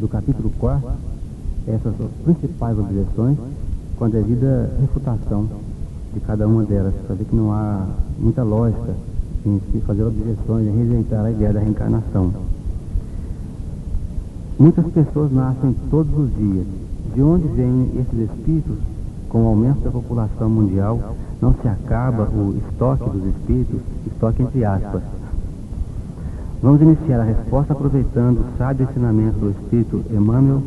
do capítulo 4, essas as principais objeções, com a devida refutação de cada uma delas, para ver que não há muita lógica em se fazer objeções e rejeitar a ideia da reencarnação. Muitas pessoas nascem todos os dias. De onde vêm esses espíritos? Com o aumento da população mundial, não se acaba o estoque dos espíritos, estoque entre aspas. Vamos iniciar a resposta aproveitando o sábio ensinamento do Espírito Emmanuel,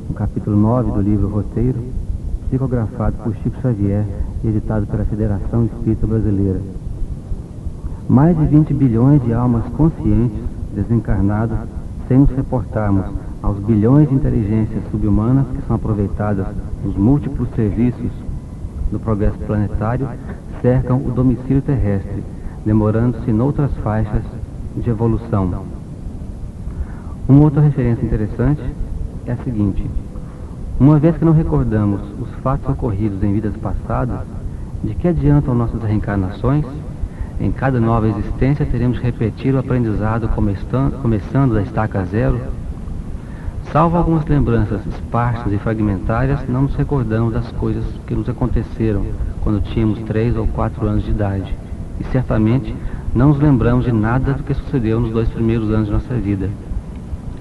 no capítulo 9 do livro Roteiro, psicografado por Chico Xavier e editado pela Federação Espírita Brasileira. Mais de 20 bilhões de almas conscientes, desencarnadas, sem nos reportarmos aos bilhões de inteligências subhumanas que são aproveitadas nos múltiplos serviços do progresso planetário, cercam o domicílio terrestre, demorando-se noutras faixas de evolução. Uma outra referência interessante é a seguinte: uma vez que não recordamos os fatos ocorridos em vidas passadas, de que adiantam nossas reencarnações? Em cada nova existência teremos que repetir o aprendizado começando da estaca zero? Salvo algumas lembranças esparsas e fragmentárias, não nos recordamos das coisas que nos aconteceram quando tínhamos 3 ou 4 anos de idade. E certamente não nos lembramos de nada do que sucedeu nos 2 primeiros anos de nossa vida.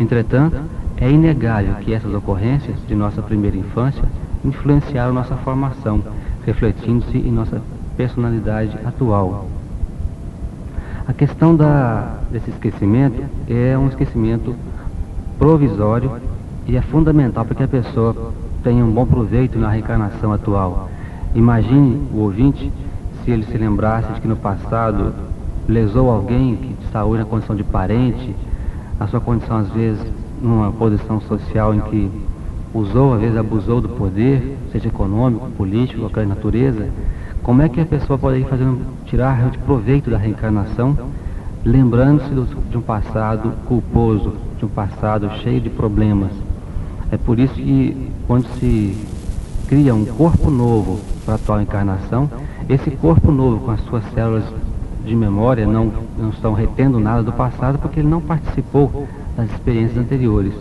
Entretanto, é inegável que essas ocorrências de nossa primeira infância influenciaram nossa formação, refletindo-se em nossa personalidade atual. A questão desse esquecimento é um esquecimento provisório e é fundamental para que a pessoa tenha um bom proveito na reencarnação atual. Imagine o ouvinte se ele se lembrasse de que no passado lesou alguém que está hoje na condição de parente, a sua condição às vezes numa posição social em que usou, às vezes abusou do poder, seja econômico, político, qualquer natureza. Como é que a pessoa pode ir tirar de proveito da reencarnação, lembrando-se de um passado culposo, de um passado cheio de problemas? É por isso que quando se cria um corpo novo para a atual encarnação, esse corpo novo com as suas células de memória não estão retendo nada do passado porque ele não participou das experiências anteriores.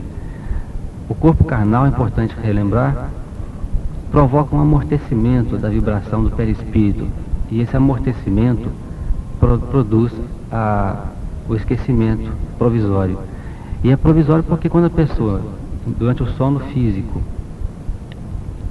O corpo carnal, é importante relembrar, provoca um amortecimento da vibração do perispírito, e esse amortecimento produz o esquecimento provisório. E é provisório porque quando a pessoa, durante o sono físico,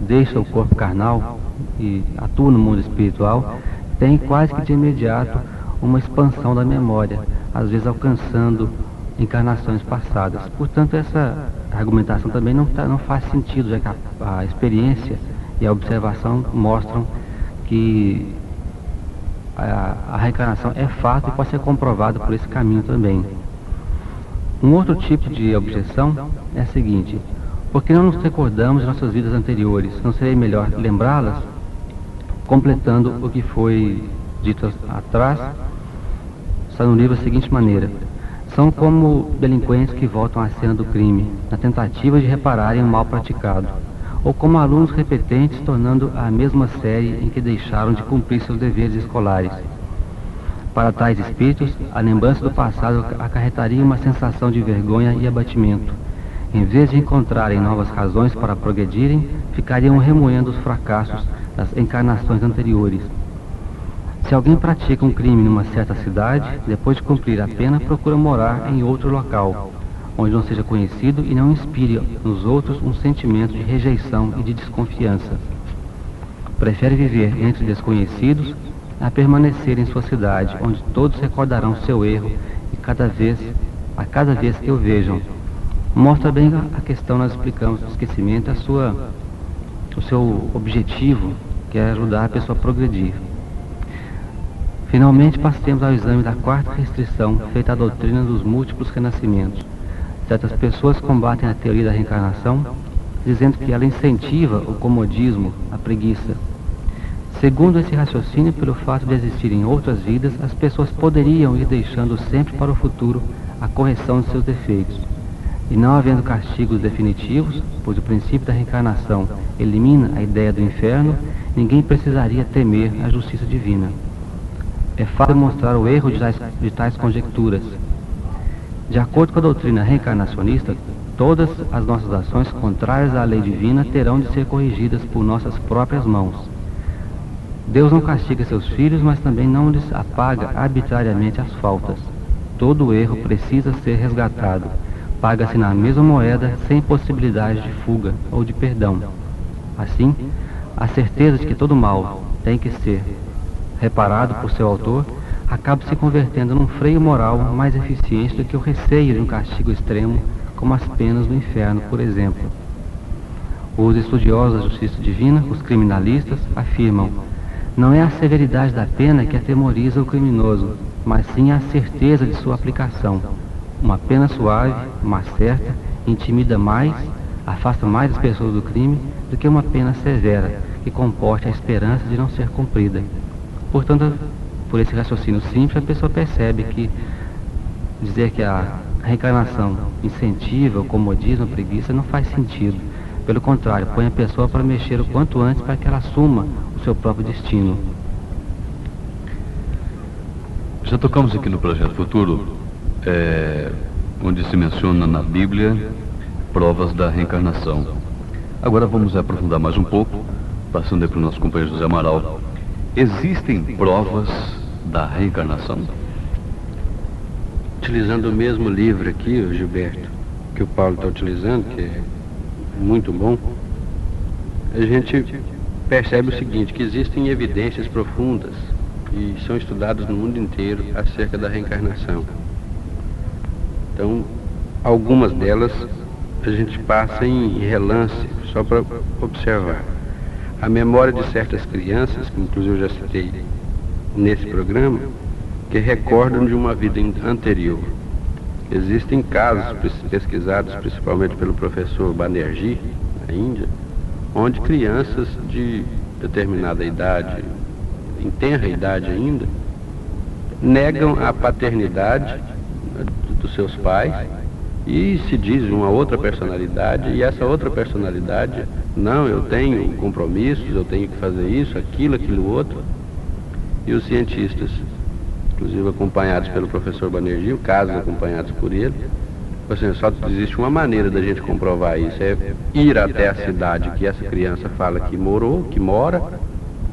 deixa o corpo carnal e atua no mundo espiritual, tem quase que de imediato uma expansão da memória, às vezes alcançando encarnações passadas. Portanto, essa argumentação também não faz sentido, já que a experiência e a observação mostram que a reencarnação é fato e pode ser comprovado por esse caminho também. Um outro tipo de objeção é a seguinte: por que não nos recordamos de nossas vidas anteriores? Não seria melhor lembrá-las? Completando o que foi dito atrás, está no livro da seguinte maneira: são como delinquentes que voltam à cena do crime, na tentativa de repararem o mal praticado, ou como alunos repetentes tornando a mesma série em que deixaram de cumprir seus deveres escolares. Para tais espíritos, a lembrança do passado acarretaria uma sensação de vergonha e abatimento. Em vez de encontrarem novas razões para progredirem, ficariam remoendo os fracassos das encarnações anteriores. Se alguém pratica um crime numa certa cidade, depois de cumprir a pena, procura morar em outro local, onde não seja conhecido e não inspire nos outros um sentimento de rejeição e de desconfiança. Prefere viver entre desconhecidos a permanecer em sua cidade, onde todos recordarão seu erro e a cada vez que o vejam. Mostra bem a questão, nós explicamos do esquecimento, o seu objetivo, que é ajudar a pessoa a progredir. Finalmente, passemos ao exame da quarta restrição, feita à doutrina dos múltiplos renascimentos. Certas pessoas combatem a teoria da reencarnação, dizendo que ela incentiva o comodismo, a preguiça. Segundo esse raciocínio, pelo fato de existirem outras vidas, as pessoas poderiam ir deixando sempre para o futuro a correção de seus defeitos. E não havendo castigos definitivos, pois o princípio da reencarnação elimina a ideia do inferno, ninguém precisaria temer a justiça divina. É fácil demonstrar o erro de tais conjecturas. De acordo com a doutrina reencarnacionista, Todas as nossas ações contrárias à lei divina terão de ser corrigidas por nossas próprias mãos. Deus não castiga seus filhos, mas também não lhes apaga arbitrariamente as faltas. Todo erro precisa ser resgatado. Paga-se na mesma moeda, sem possibilidade de fuga ou de perdão. Assim, a certeza de que todo mal tem que ser reparado por seu autor acaba se convertendo num freio moral mais eficiente do que o receio de um castigo extremo, como as penas do inferno, por exemplo. Os estudiosos da justiça divina, os criminalistas, afirmam: não é a severidade da pena que atemoriza o criminoso, mas sim a certeza de sua aplicação. Uma pena suave, mas certa, intimida mais, afasta mais as pessoas do crime do que uma pena severa, que comporte a esperança de não ser cumprida. Portanto, por esse raciocínio simples, a pessoa percebe que dizer que a reencarnação incentiva o comodismo, a preguiça, não faz sentido. Pelo contrário, põe a pessoa para mexer o quanto antes para que ela assuma o seu próprio destino. Já tocamos aqui no Projeto Futuro, onde se menciona na Bíblia provas da reencarnação. Agora vamos aprofundar mais um pouco, passando aí para o nosso companheiro José Amaral. Existem provas da reencarnação? Utilizando o mesmo livro aqui, o Gilberto, que o Paulo está utilizando, que é muito bom, a gente percebe o seguinte, que existem evidências profundas e são estudadas no mundo inteiro acerca da reencarnação. Então, algumas delas a gente passa em relance, só para observar. A memória de certas crianças, que inclusive eu já citei nesse programa, que recordam de uma vida anterior. Existem casos pesquisados principalmente pelo professor Banerjee, na Índia, onde crianças de determinada idade, em tenra idade ainda, negam a paternidade dos seus pais e se diz uma outra personalidade, e essa outra personalidade, não, eu tenho compromissos, eu tenho que fazer isso, aquilo outro. E os cientistas, inclusive acompanhados pelo professor Banerjee, casos acompanhados por ele, assim, só existe uma maneira da gente comprovar isso, é ir até a cidade que essa criança fala que morou, que mora,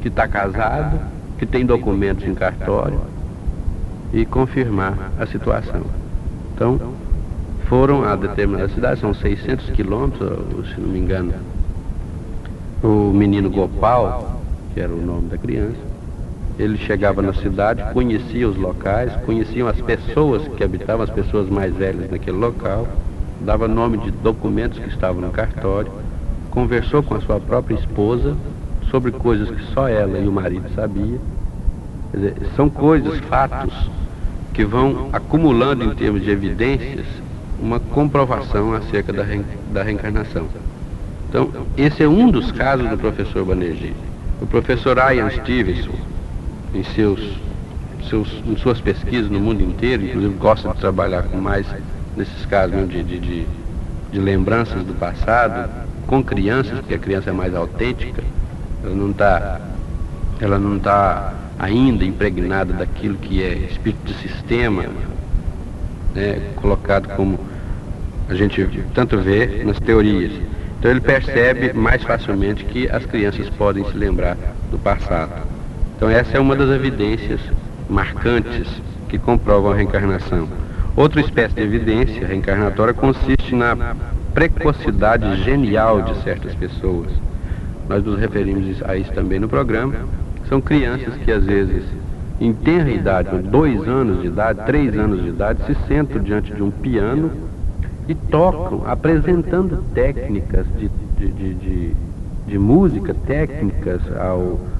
que está casado, que tem documentos em cartório, e confirmar a situação. Então, foram a determinada cidade, são 600 quilômetros, se não me engano. O menino Gopal, que era o nome da criança, ele chegava na cidade, conhecia os locais, conheciam as pessoas que habitavam, as pessoas mais velhas naquele local, dava nome de documentos que estavam no cartório, conversou com a sua própria esposa sobre coisas que só ela e o marido sabiam. Quer dizer, são coisas, fatos, que vão acumulando em termos de evidências uma comprovação acerca da reencarnação. Então, esse é um dos casos do professor Banerjee. O professor Ian Stevenson, em suas pesquisas no mundo inteiro, inclusive gosta de trabalhar com mais nesses casos de lembranças do passado, com crianças, porque a criança é mais autêntica, ela não está ainda impregnada daquilo que é espírito de sistema, né, colocado como a gente tanto vê nas teorias. Então ele percebe mais facilmente que as crianças podem se lembrar do passado. Então essa é uma das evidências marcantes que comprovam a reencarnação. Outra espécie de evidência reencarnatória consiste na precocidade genial de certas pessoas. Nós nos referimos a isso também no programa. São crianças que às vezes, em tenra idade, com 2 anos de idade, 3 anos de idade, se sentam diante de um piano e tocam, apresentando técnicas de música, técnicas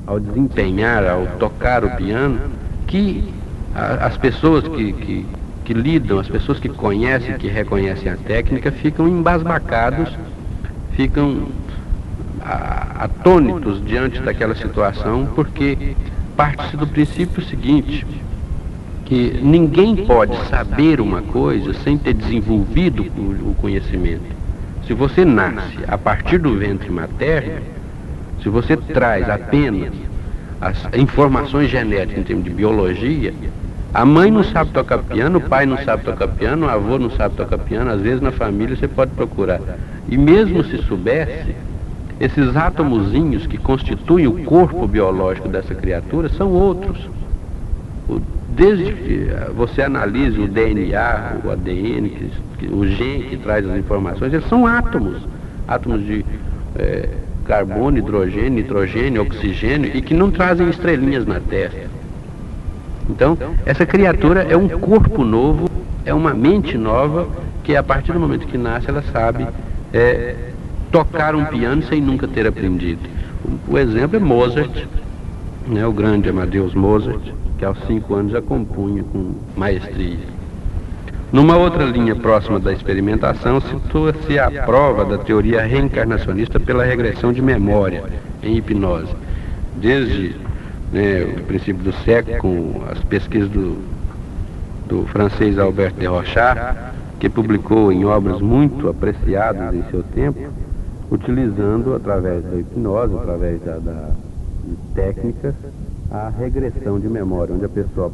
ao desempenhar, ao tocar o piano, que as pessoas que lidam, as pessoas que conhecem, que reconhecem a técnica, ficam embasbacados, ficam atônitos diante daquela situação, porque parte-se do princípio seguinte, que ninguém pode saber uma coisa sem ter desenvolvido o conhecimento. Se você nasce a partir do ventre materno, se você traz apenas as informações genéticas em termos de biologia, A mãe não sabe tocar piano, o pai não sabe tocar piano, o avô não sabe tocar piano, às vezes na família você pode procurar. E mesmo se soubesse, esses átomozinhos que constituem o corpo biológico dessa criatura são outros. Desde que você analise o DNA, o ADN, o gene que traz as informações, eles são átomos. Átomos de carbono, hidrogênio, nitrogênio, oxigênio, e que não trazem estrelinhas na testa. Então, essa criatura é um corpo novo, é uma mente nova, que a partir do momento que nasce, ela sabe tocar um piano sem nunca ter aprendido. O exemplo é Mozart, né, o grande Amadeus Mozart, que aos 5 anos já compunha com maestria. Numa outra linha próxima da experimentação, situa-se a prova da teoria reencarnacionista pela regressão de memória em hipnose. Desde o princípio do século, com as pesquisas do francês Albert de Rorschach, que publicou em obras muito apreciadas em seu tempo, utilizando, através da hipnose, através de técnicas, a regressão de memória, onde a pessoa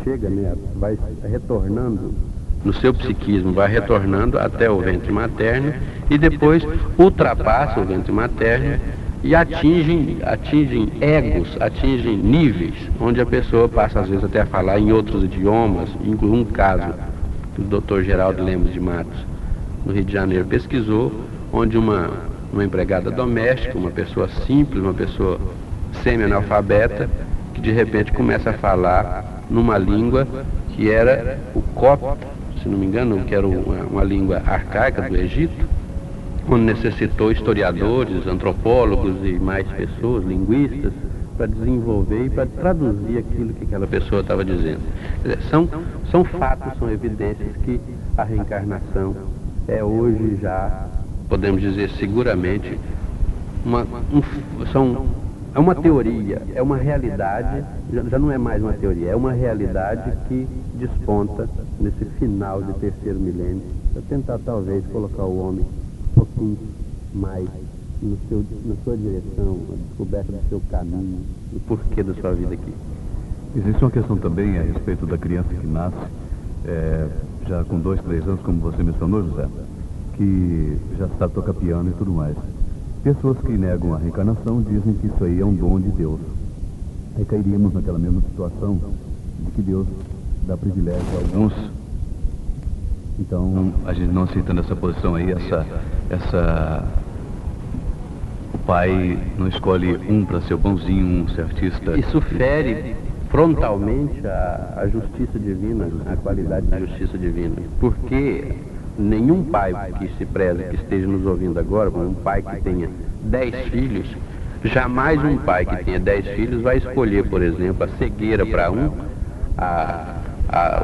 chega, vai retornando no seu psiquismo, vai retornando até o ventre materno e depois ultrapassa o ventre materno e atingem egos, atingem níveis, onde a pessoa passa às vezes até a falar em outros idiomas. Inclusive um caso que o Dr. Geraldo Lemos de Matos, no Rio de Janeiro, pesquisou, onde uma empregada doméstica, uma pessoa simples, uma pessoa semi-analfabeta, que de repente começa a falar numa língua que era o copto, se não me engano, que era uma língua arcaica do Egito, onde necessitou historiadores, antropólogos e mais pessoas, linguistas, para desenvolver e para traduzir aquilo que aquela pessoa estava dizendo. São fatos, são evidências que a reencarnação é hoje já, podemos dizer seguramente, é uma teoria, é uma realidade, já não é mais uma teoria, é uma realidade que desponta nesse final de terceiro milênio, para tentar talvez colocar o homem um pouquinho mais na sua direção, a descoberta do seu caminho, do porquê da sua vida aqui. Existe uma questão também a respeito da criança que nasce, já com 2, 3 anos, como você mencionou, José, que já sabe tocar piano e tudo mais. Pessoas que negam a reencarnação dizem que isso aí é um dom de Deus. Aí cairíamos naquela mesma situação de que Deus dá privilégio a alguns. Então, a gente não aceitando essa posição aí, o pai não escolhe um para ser bonzinho, um ser artista. Isso fere frontalmente a justiça divina, a qualidade da justiça divina. Porque nenhum pai que se preze, que esteja nos ouvindo agora, um pai que tenha 10 filhos, jamais um pai que tenha 10 filhos vai escolher, por exemplo, a cegueira para um,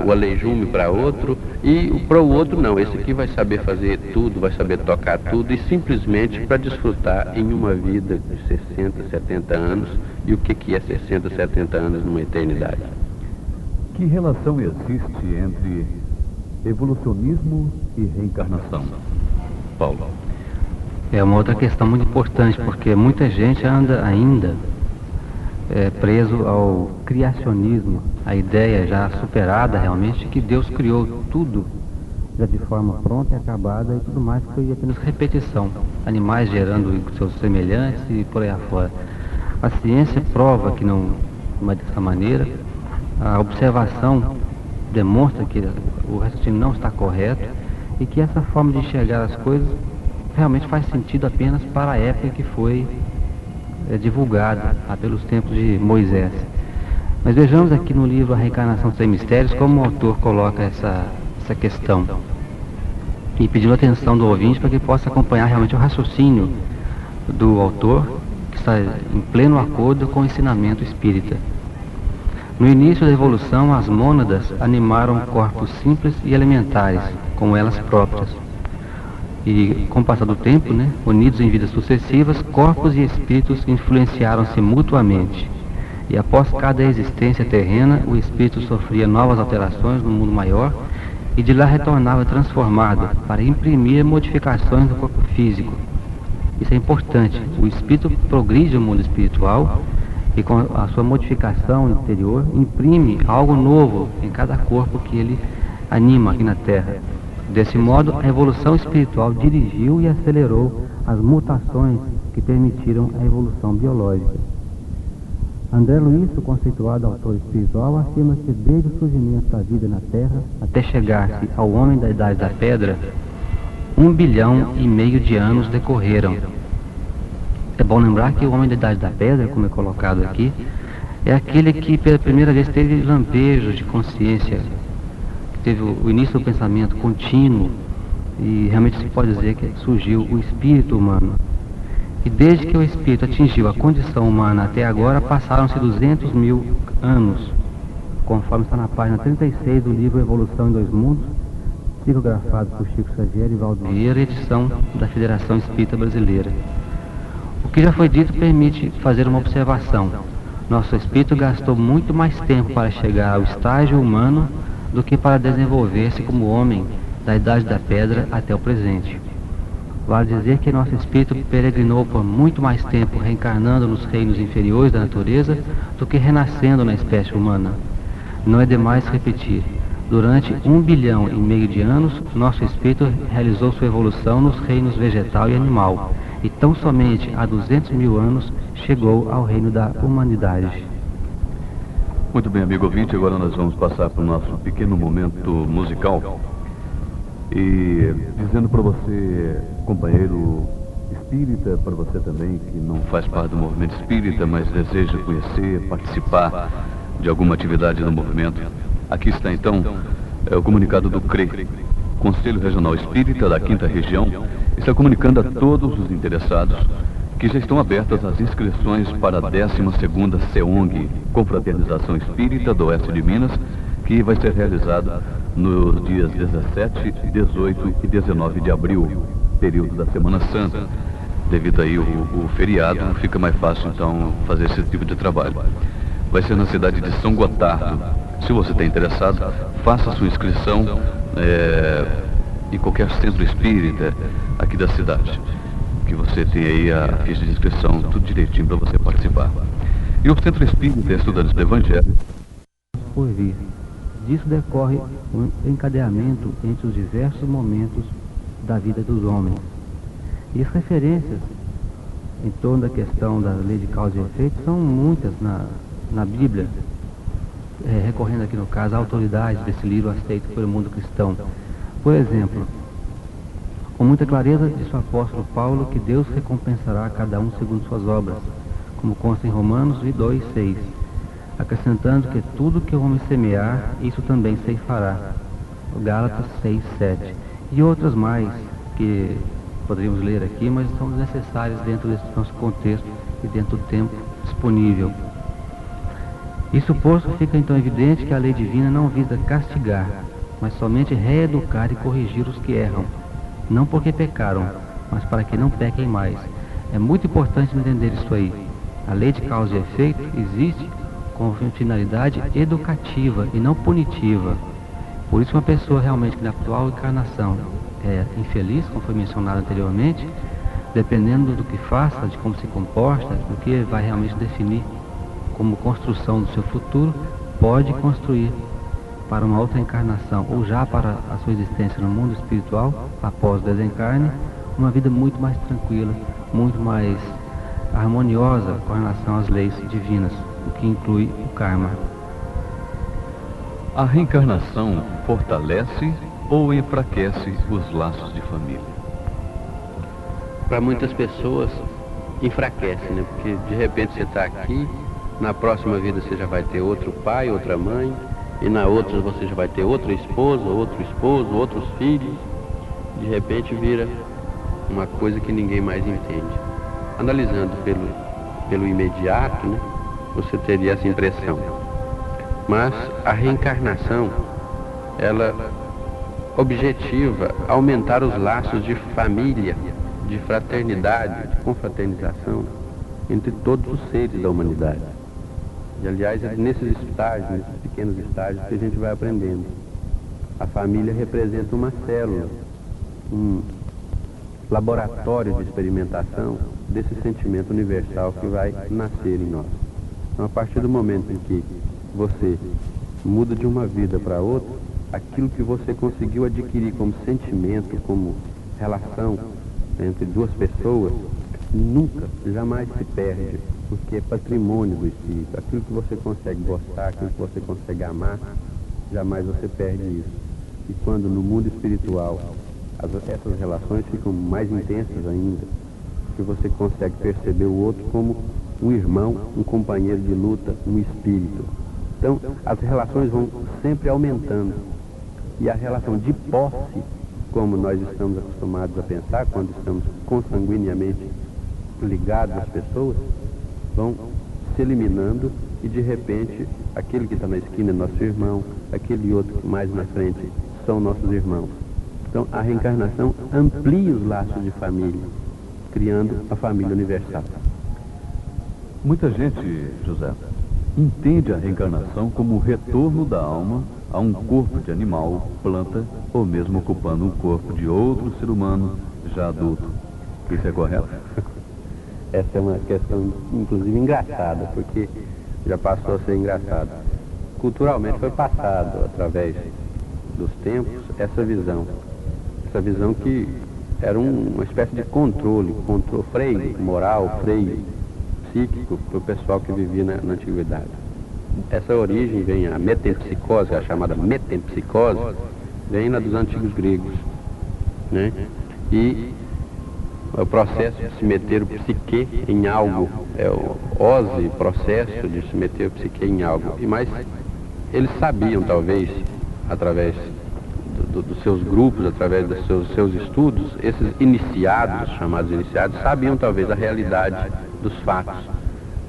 o aleijume para outro, e para o outro não, esse aqui vai saber fazer tudo, vai saber tocar tudo, e simplesmente para desfrutar em uma vida de 60, 70 anos, e o que é 60, 70 anos numa eternidade. Que relação existe entre evolucionismo e reencarnação? Paulo. É uma outra questão muito importante, porque muita gente anda ainda preso ao criacionismo, a ideia já superada realmente que Deus criou tudo já de forma pronta e acabada, e tudo mais foi apenas repetição, animais gerando seus semelhantes e por aí afora. A ciência prova que não é dessa maneira, a observação demonstra que o raciocínio não está correto e que essa forma de enxergar as coisas realmente faz sentido apenas para a época que foi divulgada, pelos tempos de Moisés. Mas vejamos aqui no livro A Reencarnação Sem Mistérios como o autor coloca essa questão, e pedindo a atenção do ouvinte para que possa acompanhar realmente o raciocínio do autor, que está em pleno acordo com o ensinamento espírita. No início da evolução, as mônadas animaram corpos simples e elementares, como elas próprias. E com o passar do tempo, unidos em vidas sucessivas, corpos e espíritos influenciaram-se mutuamente. E após cada existência terrena, o espírito sofria novas alterações no mundo maior e de lá retornava transformado para imprimir modificações no corpo físico. Isso é importante. O espírito progride no mundo espiritual e com a sua modificação interior imprime algo novo em cada corpo que ele anima aqui na Terra. Desse modo, a evolução espiritual dirigiu e acelerou as mutações que permitiram a evolução biológica. André Luiz, o conceituado autor espiritual, afirma que desde o surgimento da vida na Terra até chegar-se ao homem da Idade da Pedra, 1,5 bilhão de anos decorreram. É bom lembrar que o homem da Idade da Pedra, como é colocado aqui, é aquele que pela primeira vez teve lampejos de consciência, que teve o início do pensamento contínuo, e realmente se pode dizer que surgiu o espírito humano. E desde que o espírito atingiu a condição humana até agora, passaram-se 200 mil anos, conforme está na página 36 do livro Evolução em Dois Mundos, psicografado por Chico Xavier e Valdo Vieira, edição da Federação Espírita Brasileira. O que já foi dito permite fazer uma observação. Nosso espírito gastou muito mais tempo para chegar ao estágio humano do que para desenvolver-se como homem da Idade da Pedra até o presente. Vale dizer que nosso espírito peregrinou por muito mais tempo reencarnando nos reinos inferiores da natureza do que renascendo na espécie humana. Não é demais repetir. Durante 1,5 bilhão de anos, nosso espírito realizou sua evolução nos reinos vegetal e animal, e tão somente há 200 mil anos chegou ao reino da humanidade. Muito bem, amigo ouvinte, agora nós vamos passar para o nosso pequeno momento musical. E dizendo para você, companheiro espírita, para você também que não faz parte do movimento espírita, mas deseja conhecer, participar de alguma atividade no movimento, aqui está então o comunicado do CRE, Conselho Regional Espírita da 5ª Região, está comunicando a todos os interessados que já estão abertas as inscrições para a 12ª CEONG, Confraternização Espírita do Oeste de Minas, que vai ser realizada nos dias 17, 18 e 19 de abril, período da Semana Santa. Devido aí o feriado, fica mais fácil então fazer esse tipo de trabalho. Vai ser na cidade de São Gotardo. Se você está interessado, faça sua inscrição em qualquer centro espírita aqui da cidade, que você tem aí a ficha de inscrição, tudo direitinho para você participar. E o Centro Espírita Estudantes do Evangelho por vir. Disso decorre um encadeamento entre os diversos momentos da vida dos homens. E as referências em torno da questão da lei de causa e efeito são muitas na Bíblia, recorrendo aqui no caso à autoridade desse livro aceito pelo mundo cristão. Por exemplo, com muita clareza disse o apóstolo Paulo que Deus recompensará a cada um segundo suas obras, como consta em Romanos 2:6. Acrescentando que tudo que o homem semear, isso também ceifará. Gálatas 6:7. E outras mais que poderíamos ler aqui, mas são necessárias dentro desse nosso contexto e dentro do tempo disponível. Isso posto, fica então evidente que a lei divina não visa castigar, mas somente reeducar e corrigir os que erram, não porque pecaram, mas para que não pequem mais. É muito importante entender isso aí. A lei de causa e efeito existe com finalidade educativa e não punitiva. Por isso uma pessoa realmente que na atual encarnação é infeliz, como foi mencionado anteriormente, dependendo do que faça, de como se comporta, do que vai realmente definir como construção do seu futuro, pode construir para uma outra encarnação ou já para a sua existência no mundo espiritual, após o desencarne, uma vida muito mais tranquila, muito mais harmoniosa com relação às leis divinas, o que inclui o karma. A reencarnação fortalece ou enfraquece os laços de família? Para muitas pessoas enfraquece, né? Porque de repente você está aqui, na próxima vida você já vai ter outro pai, outra mãe, e na outra você já vai ter outra esposa, outro esposo, outros filhos. De repente vira uma coisa que ninguém mais entende. Analisando pelo imediato, né? Você teria essa impressão. Mas a reencarnação, ela objetiva aumentar os laços de família, de fraternidade, de confraternização entre todos os seres da humanidade. E aliás, é nesses estágios, nesses pequenos estágios que a gente vai aprendendo. A família representa uma célula, um laboratório de experimentação desse sentimento universal que vai nascer em nós. Então, a partir do momento em que você muda de uma vida para outra, aquilo que você conseguiu adquirir como sentimento, como relação entre duas pessoas, nunca, jamais se perde, porque é patrimônio do espírito. Aquilo que você consegue gostar, aquilo que você consegue amar, jamais você perde isso. E quando no mundo espiritual essas relações ficam mais intensas ainda, que você consegue perceber o outro como um irmão, um companheiro de luta, um espírito. Então, as relações vão sempre aumentando. E a relação de posse, como nós estamos acostumados a pensar, quando estamos consanguineamente ligados às pessoas, vão se eliminando e, de repente, aquele que está na esquina é nosso irmão, aquele outro mais na frente são nossos irmãos. Então, a reencarnação amplia os laços de família, criando a família universal. Muita gente, José, entende a reencarnação como o retorno da alma a um corpo de animal, planta ou mesmo ocupando um corpo de outro ser humano já adulto. Isso é correto? Essa é uma questão, inclusive, engraçada, porque já passou a ser engraçada. Culturalmente foi passado, através dos tempos, essa visão que era uma espécie de controle, freio moral, freio psíquico para o pessoal que vivia na antiguidade. Essa origem vem a metempsicose, a chamada metempsicose, vem lá dos antigos gregos, né? E o processo de se meter o psique em algo, é o processo de se meter o psique em algo. Mas eles sabiam, talvez, através dos seus grupos, através dos seus estudos, esses iniciados, chamados iniciados, sabiam talvez a realidade dos fatos.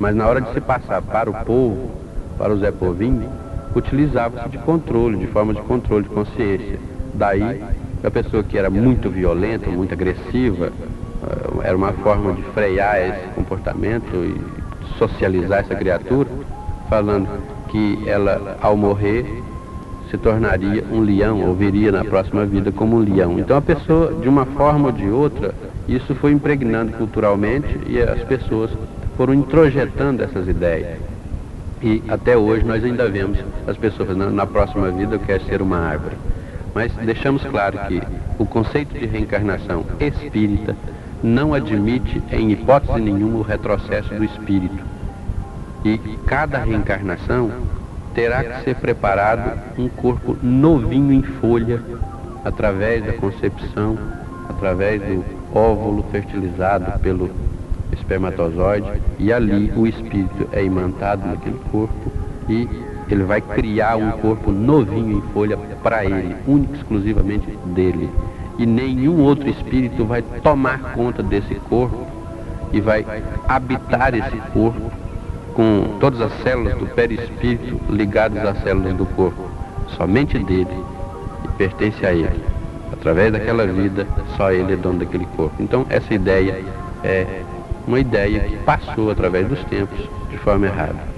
Mas na hora de se passar para o povo, para o Zé Povinho, utilizava-se de controle, de forma de controle de consciência. Daí, a pessoa que era muito violenta, muito agressiva, era uma forma de frear esse comportamento e socializar essa criatura, falando que ela, ao morrer, se tornaria um leão, ou viria na próxima vida como um leão. Então a pessoa, de uma forma ou de outra, isso foi impregnando culturalmente e as pessoas foram introjetando essas ideias. E até hoje nós ainda vemos as pessoas falando, na próxima vida eu quero ser uma árvore. Mas deixamos claro que o conceito de reencarnação espírita não admite, em hipótese nenhuma, o retrocesso do espírito. E cada reencarnação terá que ser preparado um corpo novinho em folha, através da concepção, através do óvulo fertilizado pelo espermatozoide, e ali o espírito é imantado naquele corpo e ele vai criar um corpo novinho em folha para ele, único e exclusivamente dele. E nenhum outro espírito vai tomar conta desse corpo e vai habitar esse corpo com todas as células do perispírito ligadas às células do corpo, somente dele, e pertence a ele. Através daquela vida, só ele é dono daquele corpo. Então essa ideia é uma ideia que passou através dos tempos de forma errada.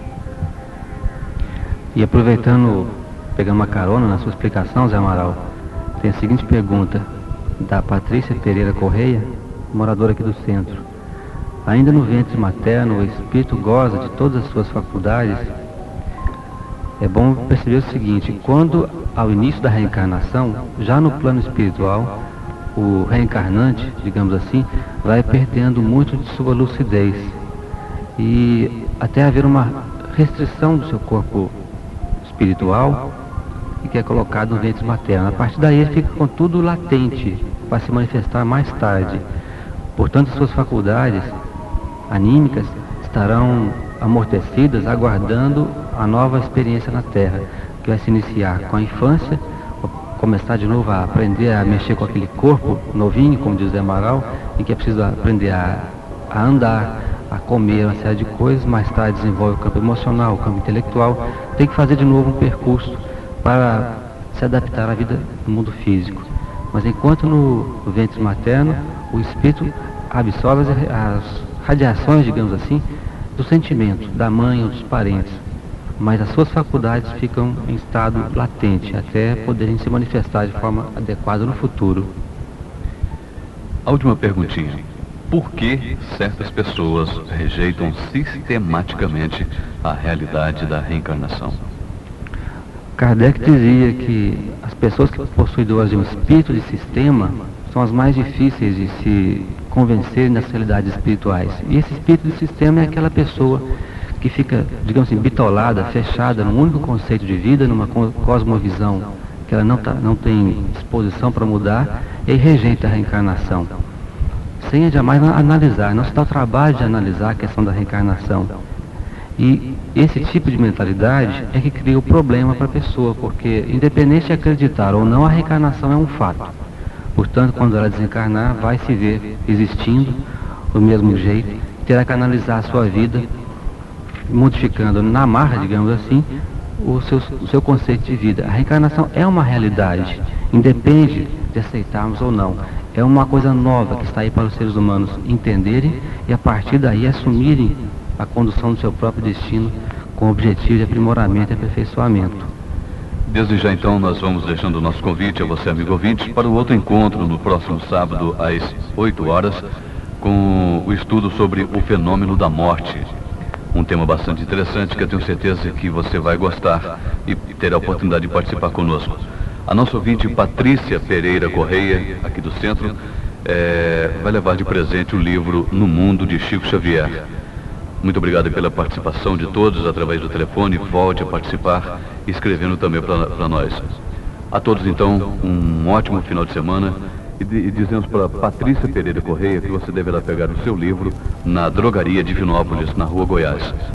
E aproveitando, pegando uma carona na sua explicação, Zé Amaral, tem a seguinte pergunta da Patrícia Pereira Correia, moradora aqui do centro. Ainda no ventre materno, o espírito goza de todas as suas faculdades. É bom perceber o seguinte: quando ao início da reencarnação, já no plano espiritual, o reencarnante, digamos assim, vai perdendo muito de sua lucidez e até haver uma restrição do seu corpo espiritual e que é colocado no ventre materno. A partir daí ele fica com tudo latente para se manifestar mais tarde. Portanto, suas faculdades anímicas estarão amortecidas, aguardando a nova experiência na Terra, que vai se iniciar com a infância, começar de novo a aprender a mexer com aquele corpo novinho, como diz Zé Amaral, e que é preciso aprender a andar, a comer uma série de coisas. Mais tarde desenvolve o campo emocional, o campo intelectual. Tem que fazer de novo um percurso para se adaptar à vida no mundo físico. Mas enquanto no ventre materno, o espírito absorve as radiações, digamos assim, do sentimento da mãe ou dos parentes, mas as suas faculdades ficam em estado latente até poderem se manifestar de forma adequada no futuro. A última perguntinha. por que certas pessoas rejeitam sistematicamente a realidade da reencarnação. Kardec dizia que as pessoas que possuem de um espírito de sistema são as mais difíceis de se convencerem das realidades espirituais. E esse espírito de sistema é aquela pessoa que fica, digamos assim, bitolada, fechada num único conceito de vida, numa cosmovisão que ela não tem disposição para mudar, e aí rejeita a reencarnação, sem jamais analisar, não se dá o trabalho de analisar a questão da reencarnação. E esse tipo de mentalidade é que cria o problema para a pessoa, porque independente de acreditar ou não, a reencarnação é um fato. Portanto, quando ela desencarnar, vai se ver existindo do mesmo jeito, terá que analisar a sua vida, modificando na marra, digamos assim, o seu conceito de vida. A reencarnação é uma realidade, independe de aceitarmos ou não. É uma coisa nova que está aí para os seres humanos entenderem e a partir daí assumirem a condução do seu próprio destino com o objetivo de aprimoramento e aperfeiçoamento. Desde já então nós vamos deixando o nosso convite a você, amigo ouvinte, para o outro encontro no próximo sábado às 8 horas com o estudo sobre o fenômeno da morte. Um tema bastante interessante que eu tenho certeza que você vai gostar e terá a oportunidade de participar conosco. A nossa ouvinte Patrícia Pereira Correia, aqui do centro, vai levar de presente o livro No Mundo de Chico Xavier. Muito obrigado pela participação de todos através do telefone. Volte a participar, escrevendo também para nós. A todos, então, um ótimo final de semana. E dizemos para Patrícia Pereira Correia que você deverá pegar o seu livro na Drogaria Divinópolis, na Rua Goiás.